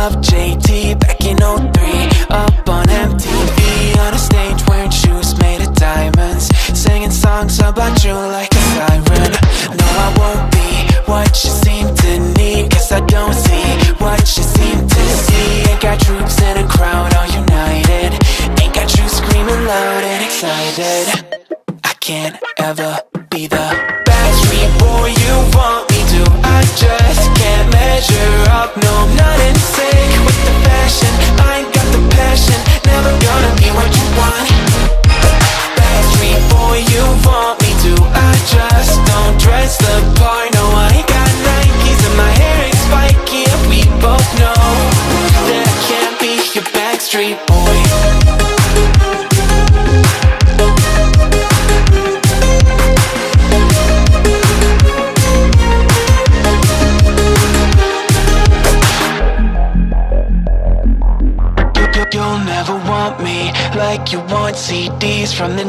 love JT back in '03, up on MTV, on a stage wearing shoes made of diamonds, singing songs about you like a siren. No, I won't be what you seem to need, cause I don't see what you seem to see. Ain't got troops in a crowd all united, ain't got you screaming loud and excited. I can't ever be the backstreet boy you want me to. I just can't measure up, no, I'm not in sync with the fashion. I ain't got the passion, never gonna be what you want. Backstreet boy you want me to. I just don't dress the part, no, I ain't got Nikes and my hair ain't spiky, and we both know that I can't be your backstreet boy. You'll never want me like you want CDs from the